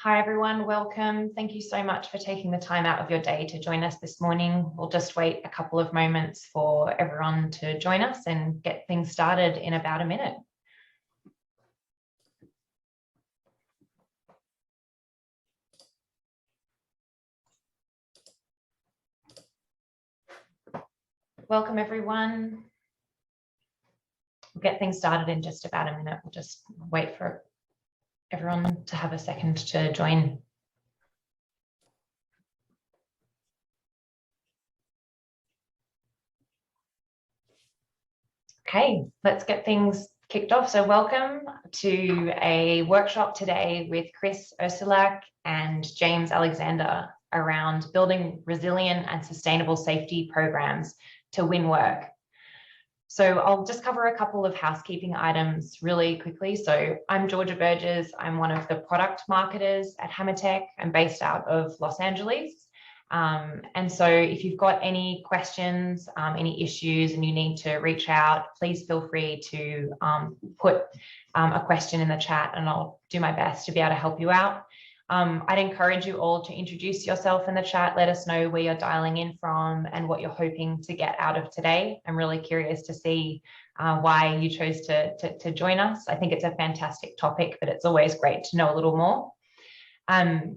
Hi everyone, welcome. Thank you so much for taking the time out of your day to join us this morning. We'll just wait a couple of moments for everyone to join us and get things started in about a minute. Welcome everyone. We'll get things started in just about a minute. We'll just wait for everyone to have a second to join. Okay, let's get things kicked off. So welcome to a workshop today with Chris Urslak and James Alexander around building resilient and sustainable safety programs to win work. So I'll just cover a couple of housekeeping items really quickly. So I'm Georgia Burgess. I'm one of the product marketers at HammerTech. I'm based out of Los Angeles. And so if you've got any questions, any issues, and you need to reach out, please feel free to put a question in the chat and I'll do my best to be able to help you out. I'd encourage you all to introduce yourself in the chat. Let us know where you're dialing in from and what you're hoping to get out of today. I'm really curious to see why you chose to join us. I think it's a fantastic topic, but it's always great to know a little more.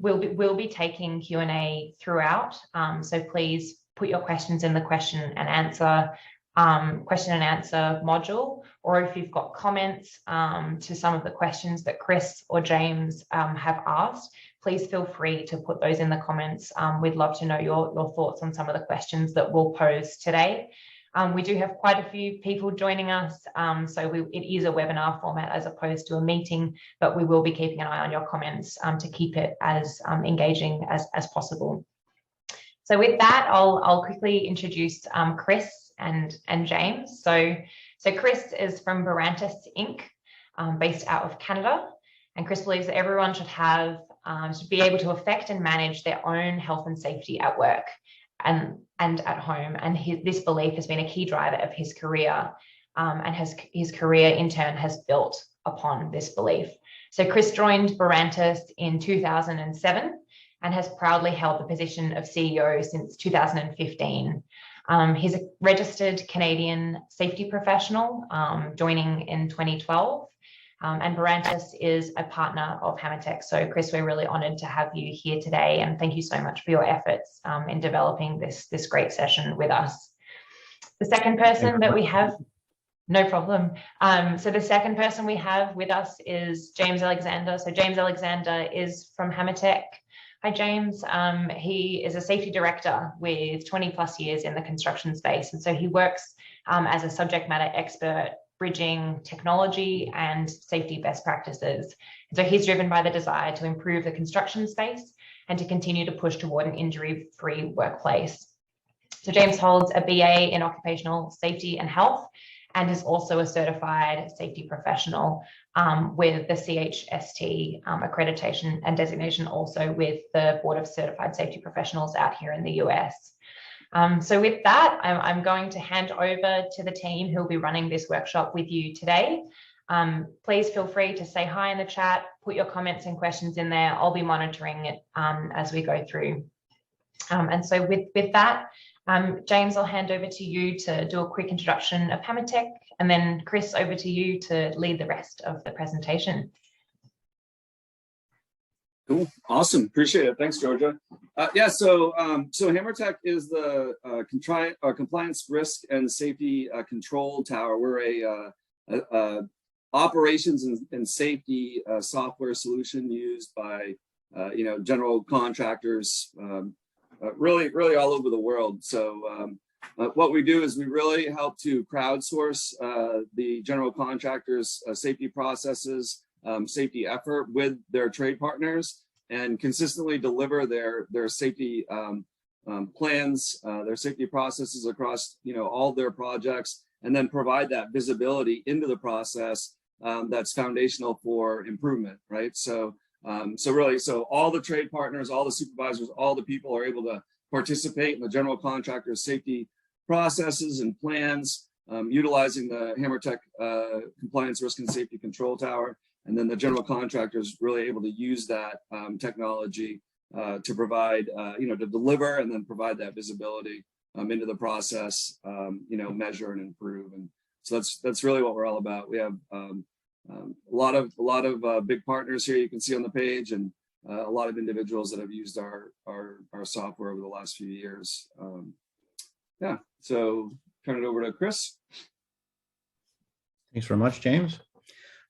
We'll be taking Q&A throughout, so please put your questions in the question and answer module, or if you've got comments to some of the questions that Chris or James have asked, please feel free to put those in the comments. We'd love to know your thoughts on some of the questions that we'll pose today. We do have quite a few people joining us, so it is a webinar format as opposed to a meeting, but we will be keeping an eye on your comments to keep it as engaging as possible. So with that, I'll quickly introduce Chris and James. So Chris is from Barantas Inc., based out of Canada, and Chris believes that everyone should be able to affect and manage their own health and safety at work and at home. And this belief has been a key driver of his career, and his career in turn has built upon this belief. So Chris joined Barantas in 2007 and has proudly held the position of CEO since 2015. He's a registered Canadian safety professional, joining in 2012. And Barantas is a partner of HammerTech. So Chris, we're really honored to have you here today. And thank you so much for your efforts in developing this great session with us. The second person that we have, no problem. So the second person we have with us is James Alexander. So James Alexander is from HammerTech. Hi, James. He is a safety director with 20 plus years in the construction space. And so he works as a subject matter expert, bridging technology and safety best practices. And so he's driven by the desire to improve the construction space and to continue to push toward an injury-free workplace. So James holds a BA in occupational safety and health and is also a certified safety professional with the CHST accreditation and designation, also with the Board of Certified Safety Professionals out here in the US. So with that, I'm going to hand over to the team who'll be running this workshop with you today. Please feel free to say hi in the chat, put your comments and questions in there. I'll be monitoring it as we go through. And so with that, James, I'll hand over to you to do a quick introduction of HammerTech, and then Chris, over to you to lead the rest of the presentation. Cool, awesome, appreciate it. Thanks, Georgia. So HammerTech is the compliance risk and safety control tower. We're a operations and safety software solution used by general contractors, really all over the world. So what we do is we really help to crowdsource the general contractors' safety processes, safety effort with their trade partners, and consistently deliver their safety plans, their safety processes across all their projects, and then provide that visibility into the process that's foundational for improvement, right? So all the trade partners, all the supervisors, all the people are able to participate in the general contractor's safety processes and plans, utilizing the HammerTech Compliance Risk and Safety Control Tower. and then the general contractor is really able to use that technology to provide, to deliver and then provide that visibility into the process, measure and improve. And so that's really what we're all about. We have a lot of big partners here you can see on the page, and a lot of individuals that have used our software over the last few years. Yeah, so turn it over to Chris. Thanks very much, James.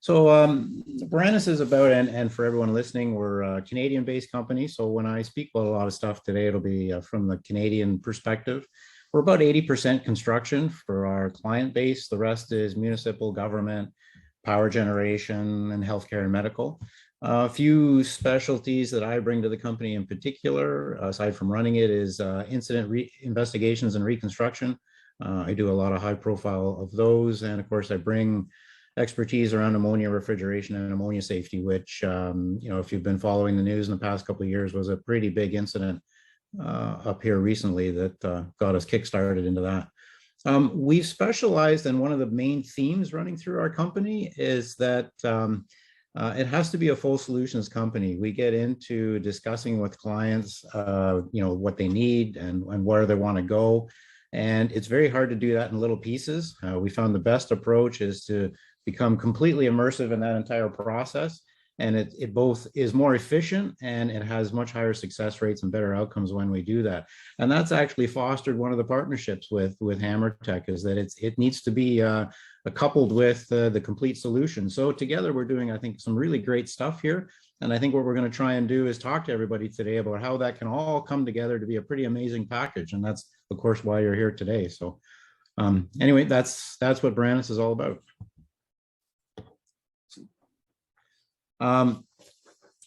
So Barantas is about, and for everyone listening, we're a Canadian-based company. So when I speak about a lot of stuff today, it'll be from the Canadian perspective. We're about 80% construction for our client base. The rest is municipal, government, power generation, and healthcare and medical. A few specialties that I bring to the company in particular, aside from running it, is incident investigations and reconstruction. I do a lot of high profile of those. And of course, I bring expertise around ammonia refrigeration and ammonia safety, which, if you've been following the news in the past couple of years, was a pretty big incident up here recently that got us kickstarted into that. We've specialized, and one of the main themes running through our company is that it has to be a full solutions company. We get into discussing with clients, what they need and where they want to go. And it's very hard to do that in little pieces. We found the best approach is to become completely immersive in that entire process. And it both is more efficient and it has much higher success rates and better outcomes when we do that. And that's actually fostered one of the partnerships with HammerTech, is that it needs to be coupled with the complete solution. So together we're doing, I think, some really great stuff here. And I think what we're going to try and do is talk to everybody today about how that can all come together to be a pretty amazing package. And that's, of course, why you're here today. So anyway, that's what Barantas is all about.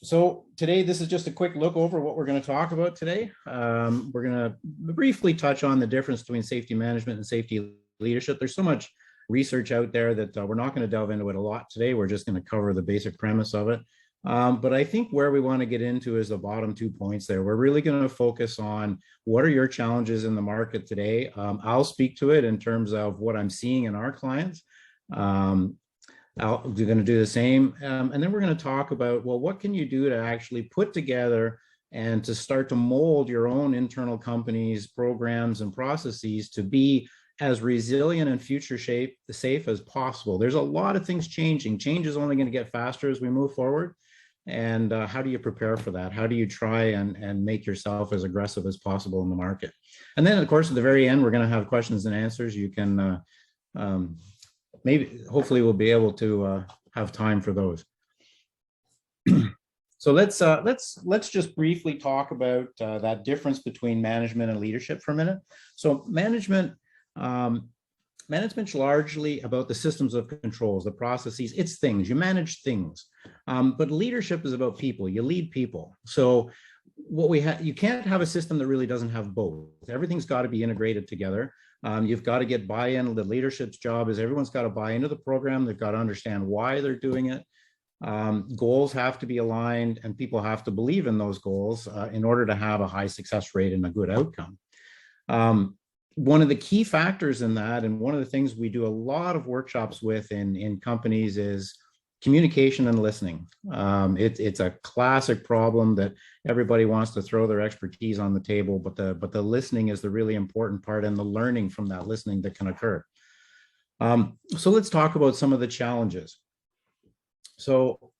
So today, this is just a quick look over what we're going to talk about today. We're going to briefly touch on the difference between safety management and safety leadership. There's so much research out there that we're not going to delve into it a lot today. We're just going to cover the basic premise of it. But I think where we want to get into is the bottom 2 points there. We're really going to focus on what are your challenges in the market today. I'll speak to it in terms of what I'm seeing in our clients. We're going to do the same. And then we're going to talk about, well, what can you do to actually put together and to start to mold your own internal companies, programs, and processes to be as resilient and future safe as possible. There's a lot of things changing. Change is only going to get faster as we move forward. And how do you prepare for that? How do you try and make yourself as aggressive as possible in the market? And then, of course, at the very end, we're going to have questions and answers. You can hopefully we'll be able to have time for those. So let's just briefly talk about that difference between management and leadership for a minute. So management's largely about the systems of controls, the processes. It's things. You manage things. But leadership is about people. You lead people. So you can't have a system that really doesn't have both. Everything's got to be integrated together. You've got to get buy-in. The leadership's job is everyone's got to buy into the program. They've got to understand why they're doing it. Goals have to be aligned, and people have to believe in those goals in order to have a high success rate and a good outcome. One of the key factors in that, and one of the things we do a lot of workshops with in companies, is communication and listening. It's a classic problem that everybody wants to throw their expertise on the table, but the listening is the really important part, and the learning from that listening that can occur. So let's talk about some of the challenges. So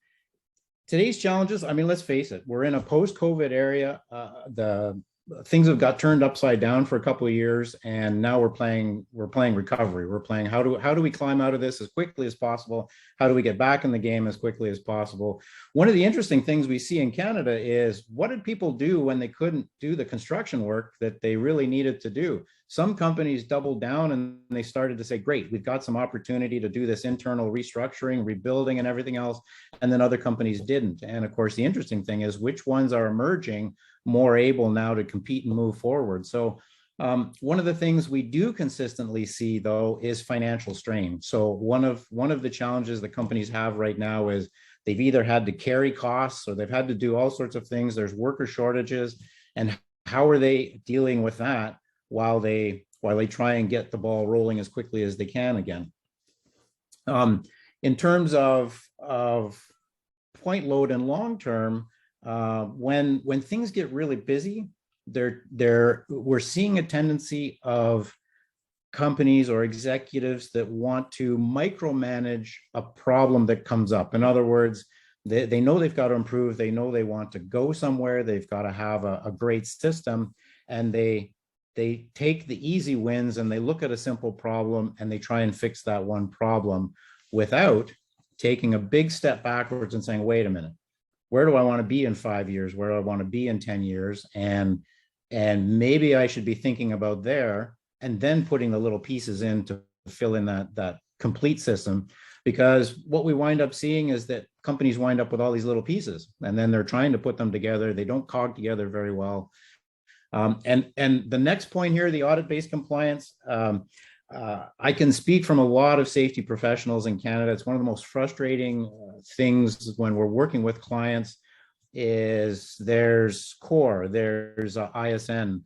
today's challenges, I mean, let's face it, we're in a post-COVID area. The things have got turned upside down for a couple of years, and now we're playing recovery. We're playing how do we climb out of this as quickly as possible? How do we get back in the game as quickly as possible? One of the interesting things we see in Canada is, what did people do when they couldn't do the construction work that they really needed to do? Some companies doubled down and they started to say, great, we've got some opportunity to do this internal restructuring, rebuilding, and everything else. And then other companies didn't. And of course, the interesting thing is which ones are emerging more able now to compete and move forward. So one of the things we do consistently see, though, is financial strain. So one of the challenges that companies have right now is they've either had to carry costs or they've had to do all sorts of things. There's worker shortages, and how are they dealing with that while they try and get the ball rolling as quickly as they can again? In terms of point load and long term, when things get really busy, we're seeing a tendency of companies or executives that want to micromanage a problem that comes up. In other words, they know they've got to improve. They know they want to go somewhere. They've got to have a great system, and they take the easy wins and they look at a simple problem and they try and fix that one problem without taking a big step backwards and saying, wait a minute, where do I want to be in 5 years? Where do I want to be in 10 years? And maybe I should be thinking about there, and then putting the little pieces in to fill in that complete system. Because what we wind up seeing is that companies wind up with all these little pieces, and then they're trying to put them together. They don't cog together very well. And the next point here, the audit-based compliance, I can speak from a lot of safety professionals in Canada. It's one of the most frustrating things when we're working with clients is there's CORE, there's ISN,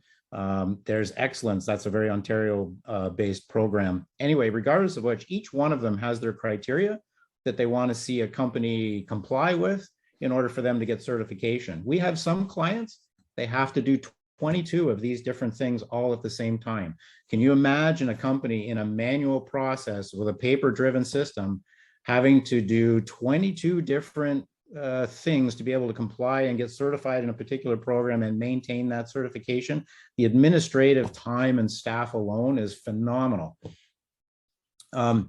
there's Excellence. That's a very Ontario-based program. Anyway, regardless of which, each one of them has their criteria that they want to see a company comply with in order for them to get certification. We have some clients, they have to do 22 of these different things all at the same time. Can you imagine a company in a manual process with a paper-driven system having to do 22 different things to be able to comply and get certified in a particular program and maintain that certification? The administrative time and staff alone is phenomenal. And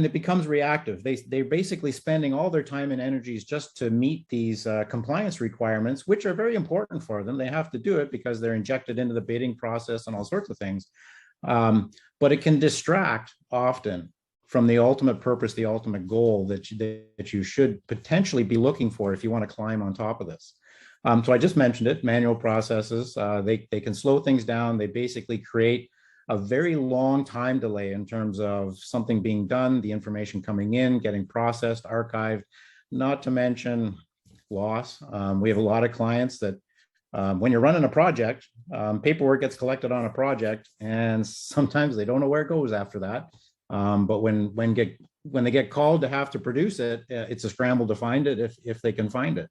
it becomes reactive. They're basically spending all their time and energies just to meet these compliance requirements, which are very important for them. They have to do it because they're injected into the bidding process and all sorts of things. But it can distract often from the ultimate purpose, the ultimate goal that you should potentially be looking for if you want to climb on top of this. So I just mentioned it, manual processes. They can slow things down. They basically create a very long time delay in terms of something being done, the information coming in, getting processed, archived, not to mention loss. We have a lot of clients that when you're running a project, paperwork gets collected on a project, and sometimes they don't know where it goes after that. But when they get called to have to produce it, it's a scramble to find it if they can find it.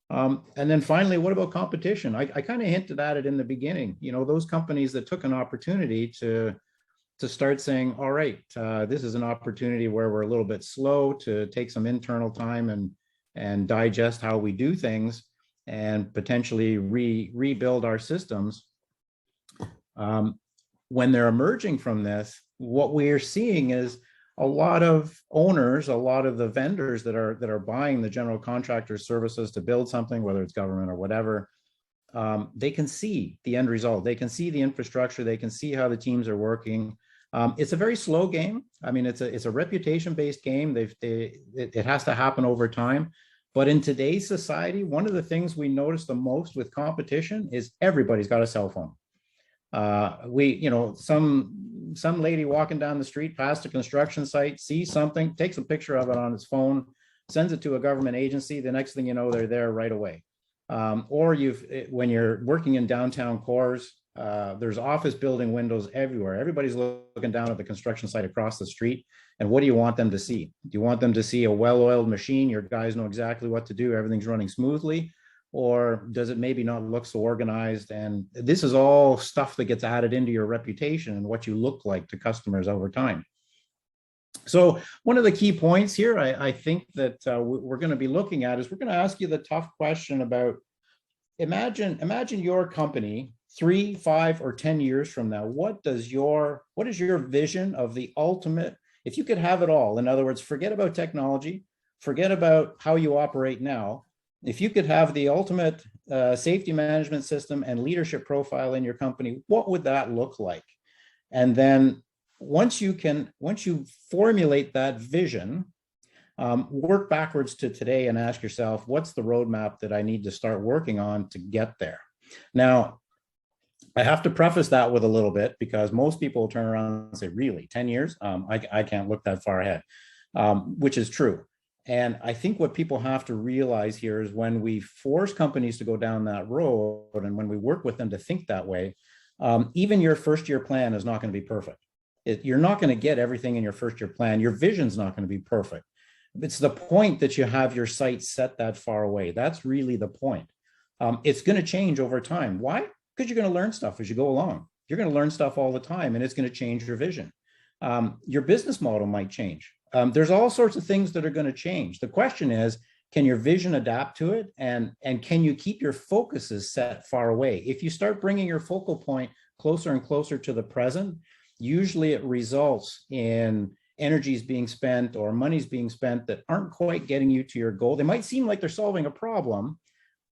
And then finally, what about competition? I kind of hinted at it in the beginning. You know, those companies that took an opportunity to start saying, all right, this is an opportunity where we're a little bit slow, to take some internal time and digest how we do things and potentially rebuild our systems. When they're emerging from this, what we're seeing is a lot of owners, a lot of the vendors that are buying the general contractor services to build something, whether it's government or whatever, they can see the end result. They can see the infrastructure. They can see how the teams are working. It's a very slow game. I mean, it's a reputation-based game. It has to happen over time. But in today's society, one of the things we notice the most with competition is everybody's got a cell phone. Some lady walking down the street past a construction site sees something, takes a picture of it on his phone, sends it to a government agency. The next thing you know, they're there right away. Or when you're working in downtown cores, there's office building windows everywhere. Everybody's looking down at the construction site across the street. And what do you want them to see? Do you want them to see a well-oiled machine? Your guys know exactly what to do. Everything's running smoothly. Or does it maybe not look so organized? And this is all stuff that gets added into your reputation and what you look like to customers over time. So one of the key points here, I think that we're going to be looking at is we're going to ask you the tough question about imagine your company 3, 5, or 10 years from now. What is your vision of the ultimate, if you could have it all? In other words, forget about technology, forget about how you operate now. If you could have the ultimate safety management system and leadership profile in your company, what would that look like? And then once you formulate that vision, work backwards to today and ask yourself, what's the roadmap that I need to start working on to get there? Now, I have to preface that with a little bit, because most people will turn around and say, really, 10 years? I can't look that far ahead, which is true. And I think what people have to realize here is when we force companies to go down that road and when we work with them to think that way, even your first year plan is not going to be perfect. You're not going to get everything in your first year plan. Your vision's not going to be perfect. It's the point that you have your sights set that far away. That's really the point. It's going to change over time. Why? Because you're going to learn stuff as you go along. You're going to learn stuff all the time, and it's going to change your vision. Your business model might change. There's all sorts of things that are going to change. The question is, can your vision adapt to it? And can you keep your focuses set far away? If you start bringing your focal point closer and closer to the present, usually it results in energies being spent or monies being spent that aren't quite getting you to your goal. They might seem like they're solving a problem,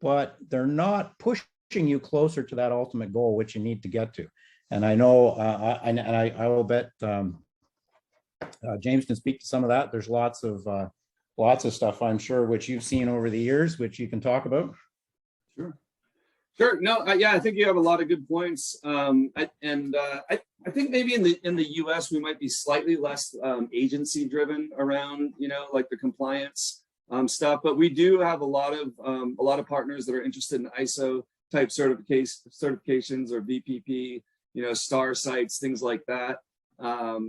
but they're not pushing you closer to that ultimate goal, which you need to get to. And I know, I will bet James can speak to some of that. There's lots of stuff, I'm sure, which you've seen over the years, which you can talk about. Sure. No, yeah, I think you have a lot of good points. I think maybe in the U.S. we might be slightly less agency driven around, like the compliance stuff, but we do have a lot of partners that are interested in ISO type certifications or VPP, star sites, things like that. But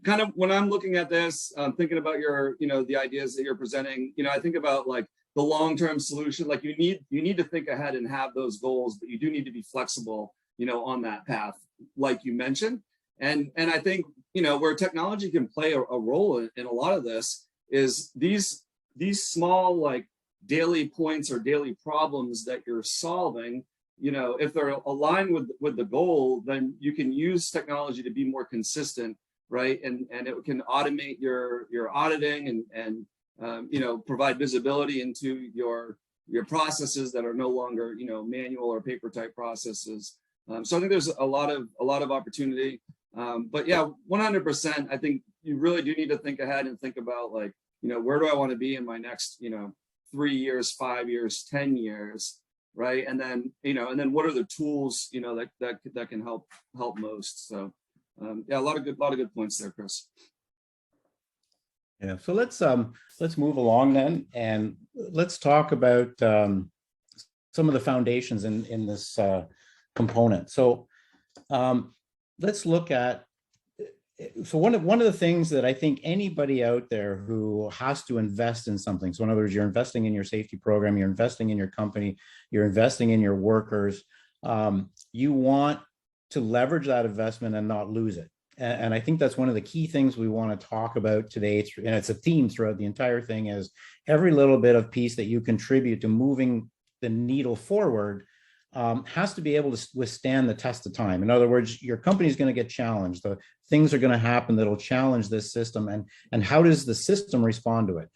kind of when I'm looking at this, thinking about your, the ideas that you're presenting, I think about like the long-term solution. Like you need to think ahead and have those goals, but you do need to be flexible, on that path, like you mentioned. And I think, where technology can play a role in a lot of this is these small, like daily points or daily problems that you're solving. If they're aligned with the goal, then you can use technology to be more consistent, right? And it can automate your auditing and provide visibility into your processes that are no longer, manual or paper type processes. So I think there's a lot of opportunity. But yeah, 100%. I think you really do need to think ahead and think about like, where do I want to be in my next, 3 years, 5 years, 10 years, right? And then, what are the tools, that can help most. So yeah, a lot of good points there, Chris. Yeah, so let's move along then, and let's talk about some of the foundations in this component. So let's look at. So one of the things that I think anybody out there who has to invest in something. So in other words, you're investing in your safety program, you're investing in your company, you're investing in your workers. You want to leverage that investment and not lose it. And I think that's one of the key things we want to talk about today. And it's a theme throughout the entire thing, is every little bit of piece that you contribute to moving the needle forward has to be able to withstand the test of time. In other words, your company is going to get challenged. The things are going to happen that'll challenge this system. And how does the system respond to it?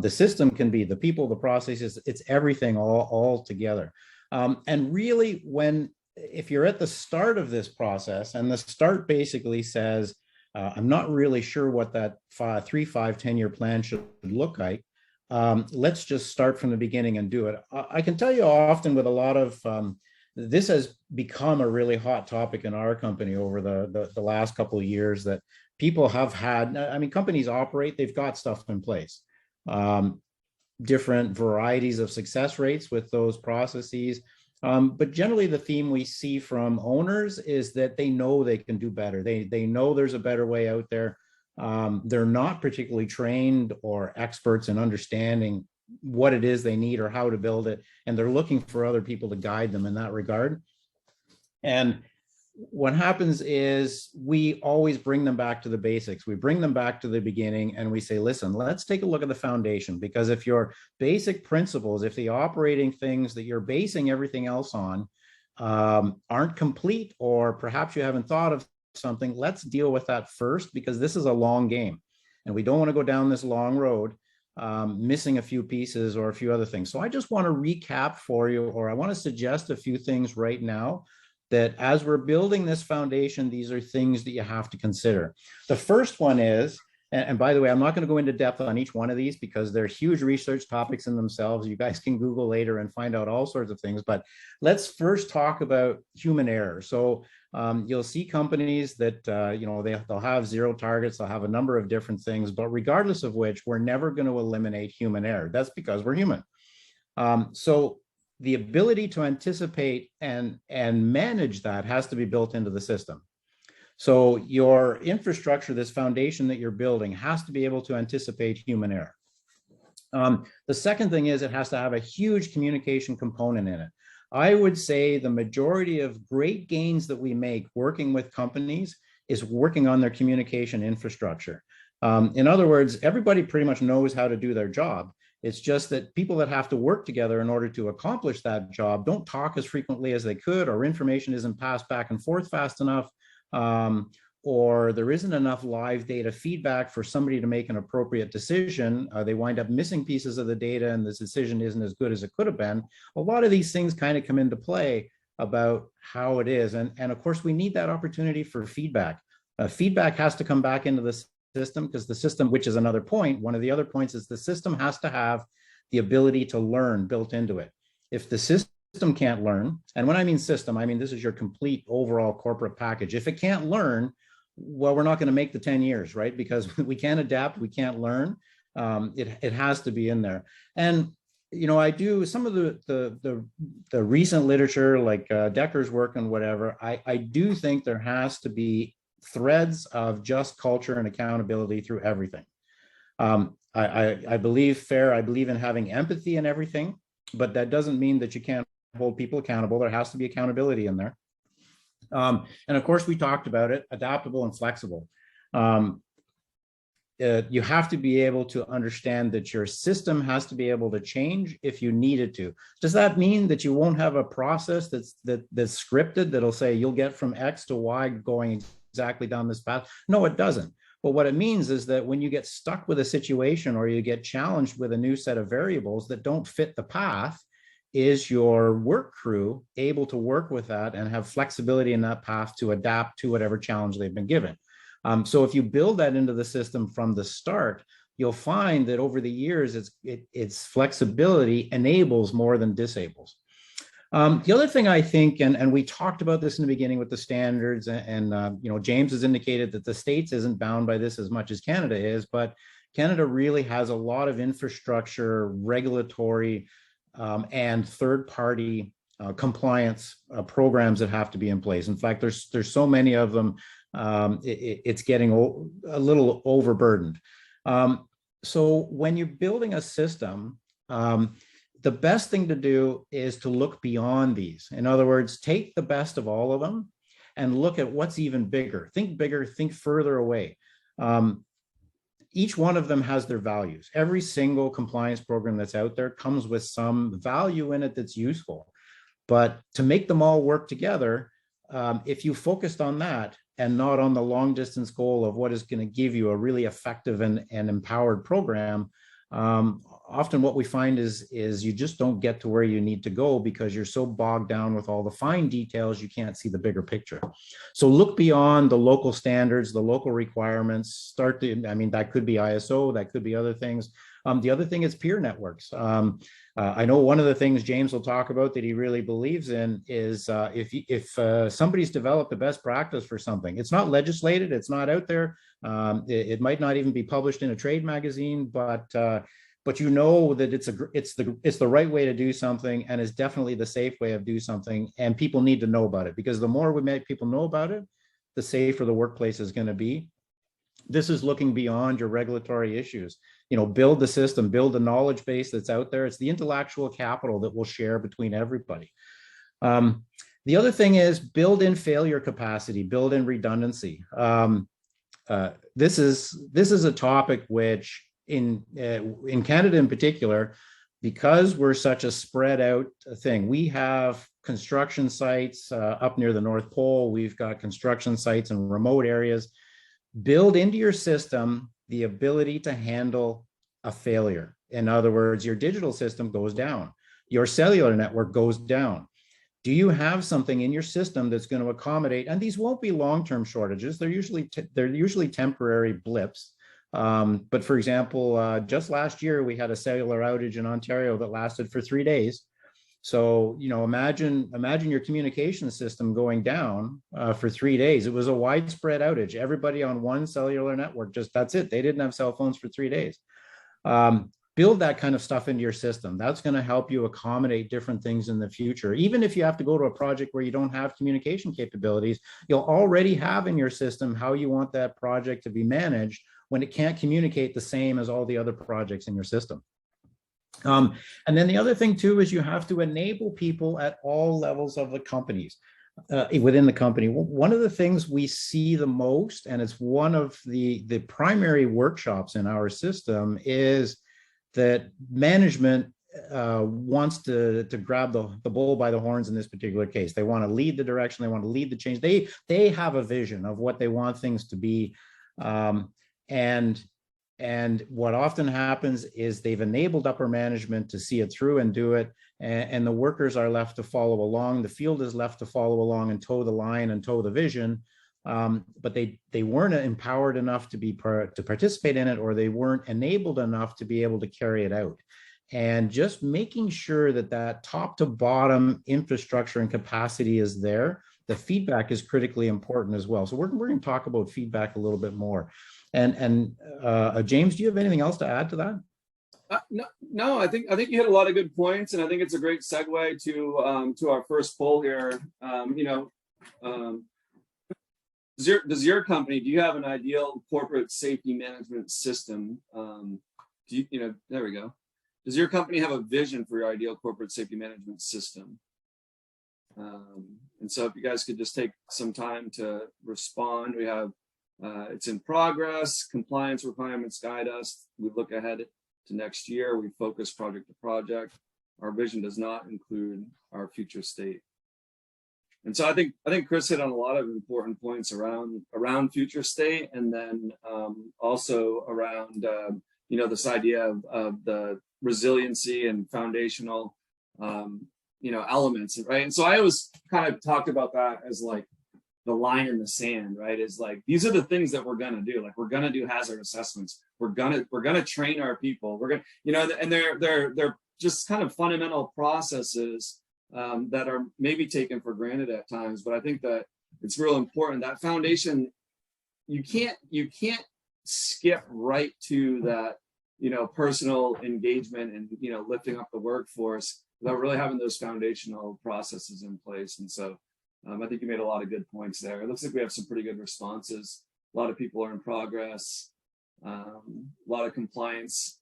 The system can be the people, the processes, it's everything all together. And really, if you're at the start of this process, and the start basically says, I'm not really sure what that 3, 5, 10-year plan should look like. Let's just start from the beginning and do it. I can tell you often with a lot of, this has become a really hot topic in our company over the last couple of years, that people have had, companies operate, they've got stuff in place. Different varieties of success rates with those processes. But generally the theme we see from owners is that they know they can do better. They know there's a better way out there. They're not particularly trained or experts in understanding what it is they need or how to build it. And they're looking for other people to guide them in that regard. And what happens is we always bring them back to the basics. We bring them back to the beginning and we say, listen, let's take a look at the foundation, because if your basic principles, if the operating things that you're basing everything else on aren't complete, or perhaps you haven't thought of something, let's deal with that first, because this is a long game and we don't want to go down this long road missing a few pieces or a few other things. So I just want to recap for you, or I want to suggest a few things right now that as we're building this foundation, these are things that you have to consider. The first one is, and by the way, I'm not going to go into depth on each one of these because they're huge research topics in themselves. You guys can Google later and find out all sorts of things, but let's first talk about human error. So you'll see companies that, they'll have zero targets, they'll have a number of different things, but regardless of which, we're never going to eliminate human error. That's because we're human. So the ability to anticipate and manage that has to be built into the system. So your infrastructure, this foundation that you're building, has to be able to anticipate human error. The second thing is it has to have a huge communication component in it. I would say the majority of great gains that we make working with companies is working on their communication infrastructure. In other words, everybody pretty much knows how to do their job. It's just that people that have to work together in order to accomplish that job don't talk as frequently as they could, or information isn't passed back and forth fast enough, or there isn't enough live data feedback for somebody to make an appropriate decision. They wind up missing pieces of the data and this decision isn't as good as it could have been. A lot of these things kind of come into play about how it is. And of course, we need that opportunity for feedback. Feedback has to come back into the system, because the system, which is another point, one of the other points is the system has to have the ability to learn built into it. If the system can't learn, and when I mean system, I mean this is your complete overall corporate package. If it can't learn, well, we're not going to make the 10 years, right? Because we can't adapt, we can't learn. It has to be in there. And you know, I do some of the recent literature, like Decker's work and whatever. I do think there has to be threads of just culture and accountability through everything. I believe I believe in having empathy in everything, but that doesn't mean that you can't hold people accountable. There has to be accountability in there. And of course, we talked about it, adaptable and flexible. You have to be able to understand that your system has to be able to change if you need it to. Does that mean that you won't have a process that's scripted that'll say you'll get from X to Y going exactly down this path? No, it doesn't. But what it means is that when you get stuck with a situation or you get challenged with a new set of variables that don't fit the path, is your work crew able to work with that and have flexibility in that path to adapt to whatever challenge they've been given? So if you build that into the system from the start, you'll find that over the years, its flexibility enables more than disables. The other thing I think, and we talked about this in the beginning with the standards, and you know, James has indicated that the States isn't bound by this as much as Canada is, but Canada really has a lot of infrastructure, regulatory, and third-party compliance programs that have to be in place. In fact, there's so many of them, it's getting a little overburdened. So when you're building a system, the best thing to do is to look beyond these. In other words, take the best of all of them and look at what's even bigger. Think bigger, think further away. Each one of them has their values. Every single compliance program that's out there comes with some value in it that's useful. But to make them all work together, if you focused on that and not on the long distance goal of what is going to give you a really effective and empowered program, often what we find is you just don't get to where you need to go because you're so bogged down with all the fine details, you can't see the bigger picture. So look beyond the local standards, the local requirements, I mean, that could be ISO, that could be other things. The other thing is peer networks. I know one of the things James will talk about that he really believes in is if somebody's developed a best practice for something, it's not legislated, it's not out there, it might not even be published in a trade magazine, but you know that it's the right way to do something, and is definitely the safe way of do something, and people need to know about it, because the more we make people know about it, the safer the workplace is going to be. This is looking beyond your regulatory issues. You know, build the system, build the knowledge base that's out there. It's the intellectual capital that we'll share between everybody. The other thing is build in failure capacity, build in redundancy. This is a topic which in Canada in particular, because we're such a spread out thing, we have construction sites up near the North Pole. We've got construction sites in remote areas. Build into your system the ability to handle a failure. In other words, your digital system goes down, your cellular network goes down. Do you have something in your system that's going to accommodate? And these won't be long-term shortages. They're usually temporary blips. But for example, just last year we had a cellular outage in Ontario that lasted for 3 days. So, you know, imagine your communication system going down for 3 days. It was a widespread outage. Everybody on one cellular network, that's it. They didn't have cell phones for 3 days. build that kind of stuff into your system. That's going to help you accommodate different things in the future. Even if you have to go to a project where you don't have communication capabilities, you'll already have in your system how you want that project to be managed when it can't communicate the same as all the other projects in your system. And then the other thing too is you have to enable people at all levels of the companies. Within the company. One of the things we see the most, and it's one of the primary workshops in our system, is that management wants to grab the bull by the horns in this particular case. They want to lead the direction, they want to lead the change. They have a vision of what they want things to be. And what often happens is they've enabled upper management to see it through and do it, and the workers are left to follow along. The field is left to follow along and toe the line and toe the vision, but they weren't empowered enough to participate in it, or they weren't enabled enough to be able to carry it out. And just making sure that top to bottom infrastructure and capacity is there. The feedback is critically important as well. So we're going to talk about feedback a little bit more. And James, do you have anything else to add to that? No, I think you hit a lot of good points, and I think it's a great segue to our first poll here. Does your company, do you have an ideal corporate safety management system? There we go. Does your company have a vision for your ideal corporate safety management system? And so if you guys could just take some time to respond. We have it's in progress, compliance requirements guide us. We look ahead to next year. We focus project to project. Our vision does not include our future state. And so I think Chris hit on a lot of important points around future state, and then also around this idea of the resiliency and foundational elements, right? And so I always kind of talked about that as like the line in the sand, right? Is like, these are the things that we're gonna do. Like, we're gonna do hazard assessments. We're gonna train our people. We're gonna, and they're just kind of fundamental processes that are maybe taken for granted at times. But I think that it's real important. That foundation, you can't skip right to that, personal engagement and lifting up the workforce without really having those foundational processes in place. And so I think you made a lot of good points there. It looks like we have some pretty good responses. A lot of people are in progress. A lot of compliance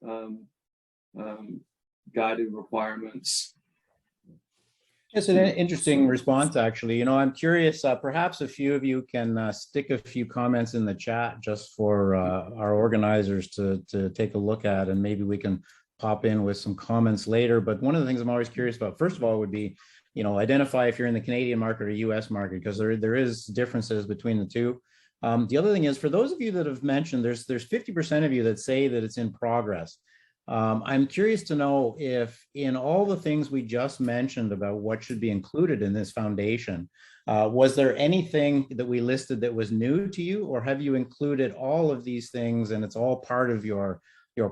guided requirements. It's an interesting response, actually. I'm curious, perhaps a few of you can stick a few comments in the chat just for our organizers to take a look at, and maybe we can pop in with some comments later. But one of the things I'm always curious about, first of all, would be, identify if you're in the Canadian market or US market, because there is differences between the two. The other thing is, for those of you that have mentioned, there's 50% of you that say that it's in progress. I'm curious to know if in all the things we just mentioned about what should be included in this foundation, was there anything that we listed that was new to you, or have you included all of these things and it's all part of your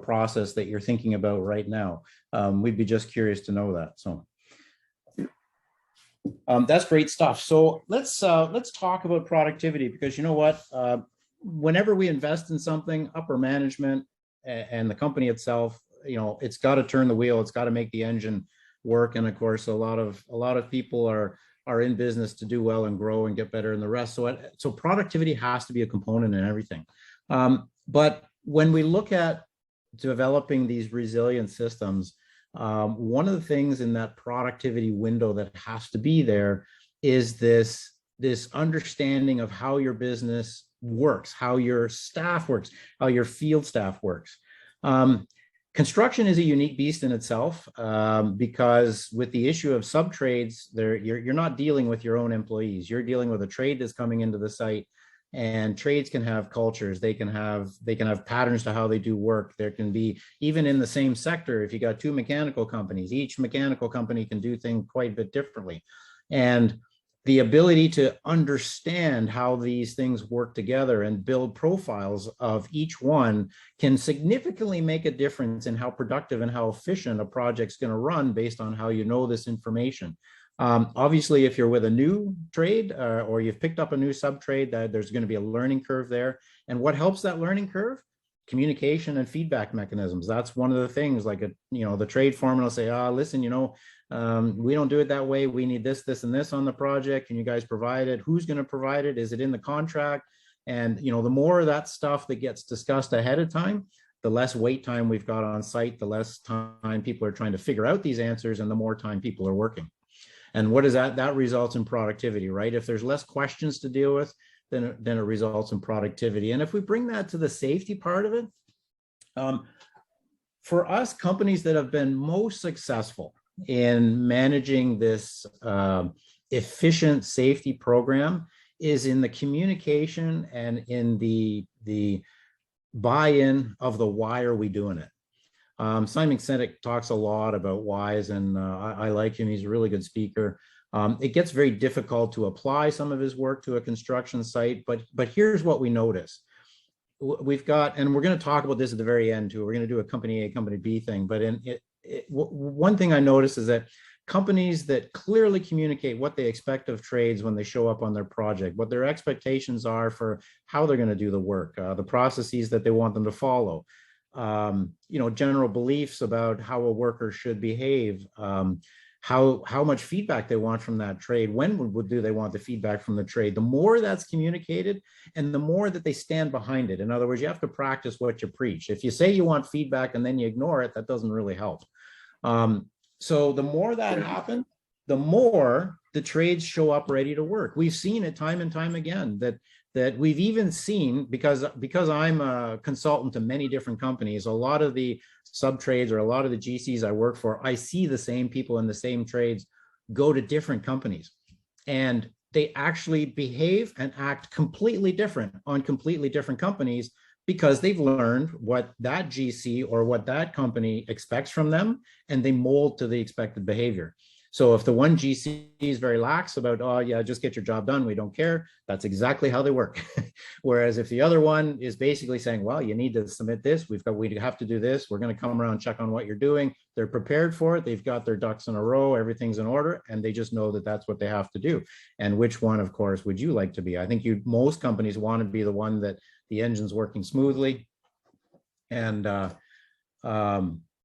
process that you're thinking about right now? We'd be just curious to know that. So that's great stuff. So let's talk about productivity, because you know what? Whenever we invest in something, upper management and the company itself, it's got to turn the wheel. It's got to make the engine work. And of course, a lot of people are in business to do well and grow and get better in the rest. So productivity has to be a component in everything. But when we look at developing these resilient systems, one of the things in that productivity window that has to be there is this understanding of how your business works, how your staff works, how your field staff works. Construction is a unique beast in itself, because with the issue of subtrades, you're not dealing with your own employees. You're dealing with a trade that's coming into the site, and trades can have cultures. They can have patterns to how they do work. There can be, even in the same sector, if you got two mechanical companies, each mechanical company can do things quite a bit differently. And the ability to understand how these things work together and build profiles of each one can significantly make a difference in how productive and how efficient a project's going to run based on how you know this information. Obviously, if you're with a new trade or you've picked up a new sub trade, there's going to be a learning curve there. And what helps that learning curve? communication and feedback mechanisms. That's one of the things, like, the trade foreman will say, listen, we don't do it that way. We need this, this, and this on the project. Can you guys provide it? Who's going to provide it? Is it in the contract? And, the more of that stuff that gets discussed ahead of time, the less wait time we've got on site, the less time people are trying to figure out these answers, and the more time people are working. And what is that? That results in productivity, right? If there's less questions to deal with, then it results in productivity. And if we bring that to the safety part of it, for us, companies that have been most successful in managing this efficient safety program is in the communication and in the buy-in of the why are we doing it. Simon Sinek talks a lot about whys, and I like him. He's a really good speaker. It gets very difficult to apply some of his work to a construction site, but here's what we notice. We've got, and we're going to talk about this at the very end too. We're going to do a company A, company B thing, but one thing I noticed is that companies that clearly communicate what they expect of trades when they show up on their project, what their expectations are for how they're going to do the work, the processes that they want them to follow, general beliefs about how a worker should behave, how much feedback they want from that trade, when do they want the feedback from the trade. The more that's communicated and the more that they stand behind it. In other words, you have to practice what you preach. If you say you want feedback and then you ignore it, that doesn't really help. So the more that happens, the more the trades show up ready to work. We've seen it time and time again that we've even seen, because I'm a consultant to many different companies, a lot of the sub-trades or a lot of the GCs I work for, I see the same people in the same trades go to different companies, and they actually behave and act completely different on completely different companies, because they've learned what that GC or what that company expects from them, and they mold to the expected behavior. So if the one GC is very lax about, oh yeah, just get your job done, we don't care, that's exactly how they work. Whereas if the other one is basically saying, well, you need to submit this, we have to do this, we're going to come around and check on what you're doing, they're prepared for it, they've got their ducks in a row, everything's in order, and they just know that that's what they have to do. And which one, of course, would you like to be? I think most companies want to be the one that the engine's working smoothly, and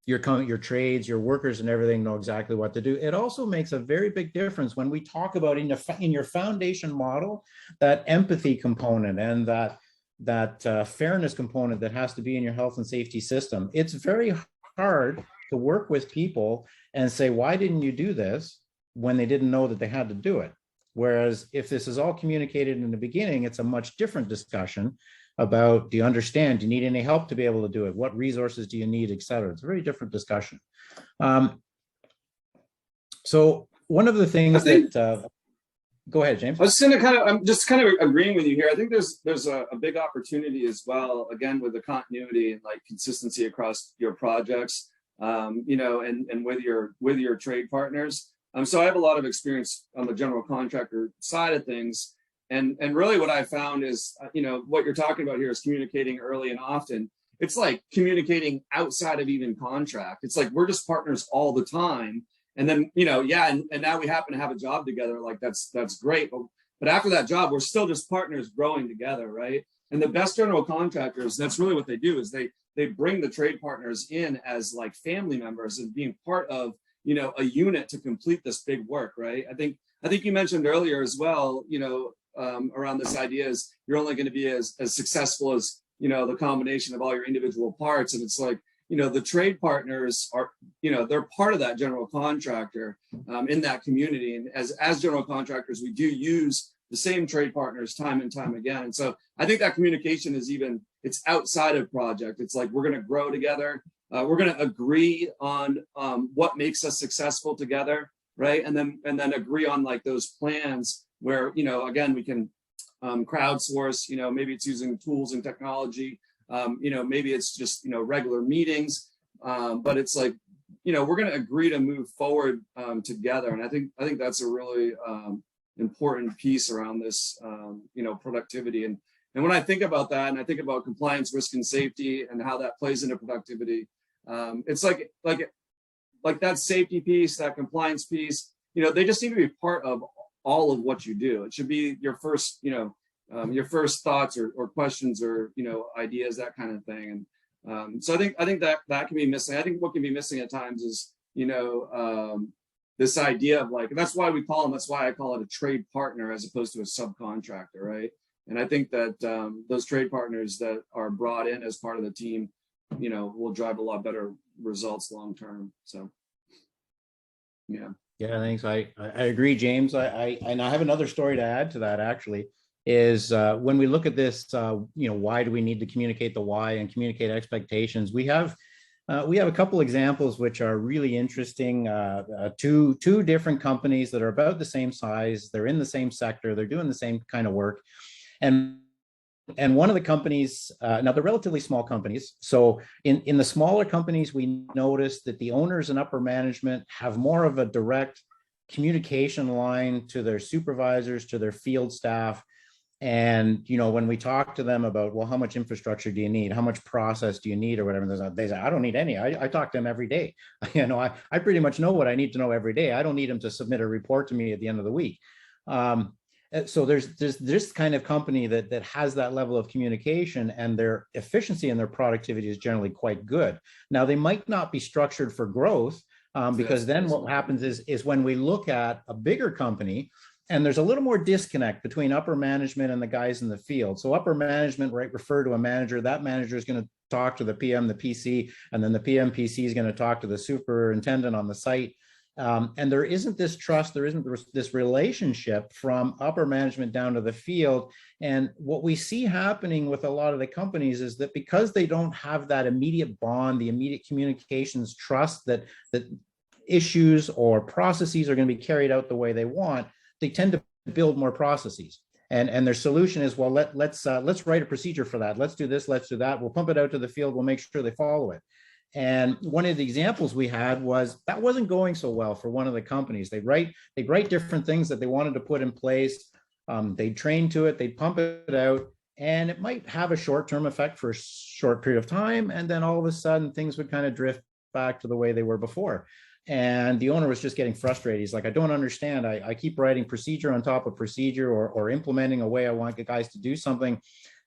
your trades, your workers and everything know exactly what to do. It also makes a very big difference when we talk about in your foundation model, that empathy component and that fairness component that has to be in your health and safety system. It's very hard to work with people and say, why didn't you do this, when they didn't know that they had to do it? Whereas if this is all communicated in the beginning, it's a much different discussion about, do you understand? Do you need any help to be able to do it? What resources do you need, et cetera? It's a very different discussion. So one of the things go ahead, James. I'm just kind of agreeing with you here. I think there's a big opportunity as well, again, with the continuity and like consistency across your projects, and with your trade partners. So I have a lot of experience on the general contractor side of things. And really what I found is, what you're talking about here is communicating early and often. It's like communicating outside of even contract. It's like, we're just partners all the time. And then, and now we happen to have a job together. Like that's great. But after that job, we're still just partners growing together, right? And the best general contractors, that's really what they do, is they bring the trade partners in as like family members and being part of, a unit to complete this big work, right? I think you mentioned earlier as well, around this idea is you're only going to be as successful as, the combination of all your individual parts. And it's like, the trade partners are, they're part of that general contractor in that community. And as general contractors, we do use the same trade partners time and time again. And so I think that communication is it's outside of project. It's like, we're going to grow together. We're going to agree on what makes us successful together, right? And then agree on like those plans where, again, we can crowdsource, maybe it's using tools and technology, maybe it's just, regular meetings, but it's like, we're going to agree to move forward together. And I think that's a really important piece around this, productivity. And when I think about that, and I think about compliance, risk, and safety, and how that plays into productivity, it's like that safety piece, that compliance piece, they just need to be part of all of what you do. It should be your first, your first thoughts or questions or, ideas, that kind of thing. So I think that can be missing. I think what can be missing at times is, this idea of like, that's why I call it a trade partner as opposed to a subcontractor, right? And I think that those trade partners that are brought in as part of the team, will drive a lot better results long term. So, yeah. Yeah, thanks. I agree, James. And I have another story to add to that, actually, is when we look at this, why do we need to communicate the why and communicate expectations? We have a couple examples which are really interesting. Two different companies that are about the same size. They're in the same sector. They're doing the same kind of work. And one of the companies, now they're relatively small companies. So in the smaller companies, we noticed that the owners and upper management have more of a direct communication line to their supervisors, to their field staff. And, when we talk to them about, well, how much infrastructure do you need? How much process do you need or whatever? They say, I don't need any. I talk to them every day. I pretty much know what I need to know every day. I don't need them to submit a report to me at the end of the week. So there's this kind of company that has that level of communication, and their efficiency and their productivity is generally quite good. Now, they might not be structured for growth, because then what happens is when we look at a bigger company, and there's a little more disconnect between upper management and the guys in the field. So upper management, right, refer to a manager. That manager is going to talk to the PM, the PC, and then the PM PC is going to talk to the superintendent on the site. And there isn't this trust, there isn't this relationship from upper management down to the field. And what we see happening with a lot of the companies is that because they don't have that immediate bond, the immediate communications trust that issues or processes are going to be carried out the way they want, they tend to build more processes. And their solution is, well, let's write a procedure for that. Let's do this, let's do that. We'll pump it out to the field. We'll make sure they follow it. And one of the examples we had was that wasn't going so well for one of the companies. They'd write different things that they wanted to put in place. They'd train to it, they'd pump it out, and it might have a short-term effect for a short period of time. And then all of a sudden things would kind of drift back to the way they were before. And the owner was just getting frustrated. He's like, I don't understand. I keep writing procedure on top of procedure or implementing a way I want the guys to do something.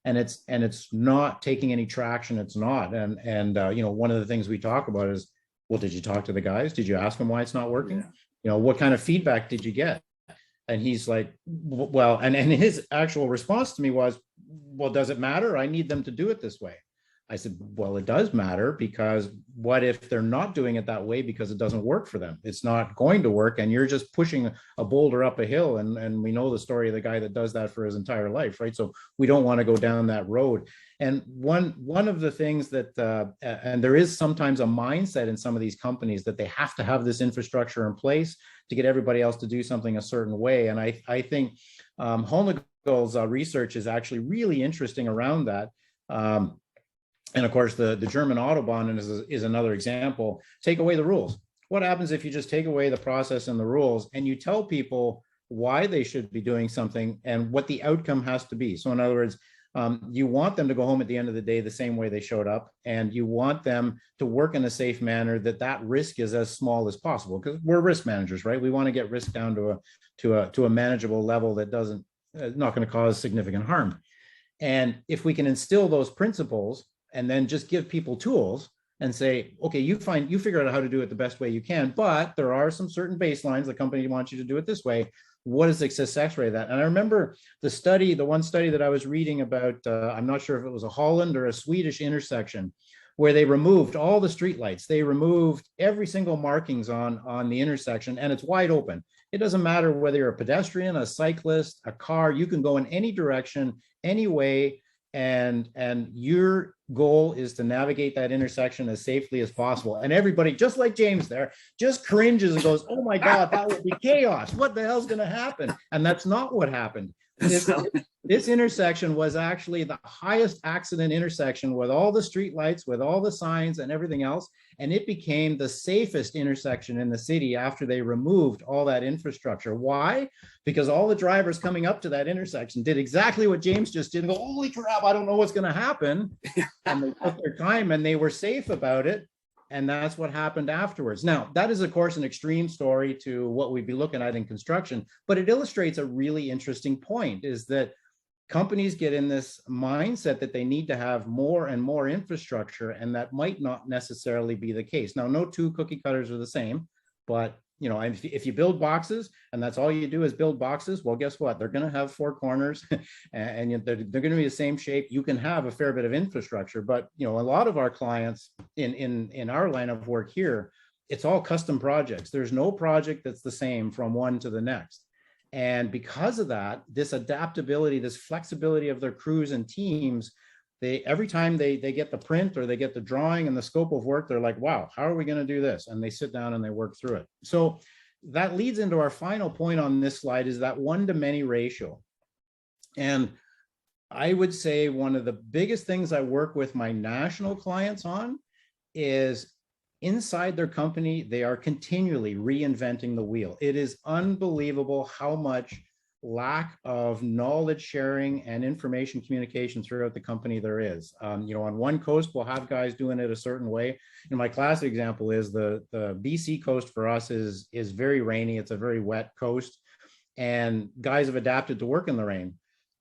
And it's not taking any traction. It's not. And one of the things we talk about is, well, did you talk to the guys? Did you ask them why it's not working? Yeah. What kind of feedback did you get? And he's like, well, and his actual response to me was, well, does it matter? I need them to do it this way. I said, well, it does matter, because what if they're not doing it that way because it doesn't work for them? It's not going to work, and you're just pushing a boulder up a hill. And we know the story of the guy that does that for his entire life, right? So we don't want to go down that road. And one of the things that, and there is sometimes a mindset in some of these companies that they have to have this infrastructure in place to get everybody else to do something a certain way. And I think Honegel's research is actually really interesting around that. And of course, the German Autobahn is another example. Take away the rules. What happens if you just take away the process and the rules, and you tell people why they should be doing something and what the outcome has to be? So in other words, you want them to go home at the end of the day the same way they showed up, and you want them to work in a safe manner that risk is as small as possible, because we're risk managers, right? We want to get risk down to a manageable level that not going to cause significant harm. And if we can instill those principles and then just give people tools and say, okay, you figure out how to do it the best way you can, but there are some certain baselines. The company wants you to do it this way. What is the success rate of that? And I remember the one study that I was reading about, I'm not sure if it was a Holland or a Swedish intersection, where they removed all the streetlights. They removed every single markings on the intersection, and it's wide open. It doesn't matter whether you're a pedestrian, a cyclist, a car, you can go in any direction, any way, and your goal is to navigate that intersection as safely as possible. And everybody, just like James there, just cringes and goes, oh my God, that would be chaos. What the hell's going to happen? And that's not what happened. This intersection was actually the highest accident intersection, with all the street lights, with all the signs and everything else. And it became the safest intersection in the city after they removed all that infrastructure. Why? Because all the drivers coming up to that intersection did exactly what James just did and go, holy crap, I don't know what's going to happen. And they took their time and they were safe about it. And that's what happened afterwards. Now, that is, of course, an extreme story to what we'd be looking at in construction, but it illustrates a really interesting point, is that companies get in this mindset that they need to have more and more infrastructure, and that might not necessarily be the case. Now, no two cookie cutters are the same, but if you build boxes and that's all you do is build boxes, well, guess what? They're going to have four corners and they're going to be the same shape. You can have a fair bit of infrastructure, but a lot of our clients in our line of work here, it's all custom projects. There's no project that's the same from one to the next. And because of that, this adaptability, this flexibility of their crews and teams, every time they get the print or they get the drawing and the scope of work, they're like, wow, how are we going to do this? And they sit down and they work through it. So that leads into our final point on this slide, is that one-to-many ratio. And I would say one of the biggest things I work with my national clients on is inside their company, they are continually reinventing the wheel. It is unbelievable how much lack of knowledge sharing and information communication throughout the company there is. On one coast, we'll have guys doing it a certain way. And my classic example is the BC coast for us is very rainy. It's a very wet coast, and guys have adapted to work in the rain.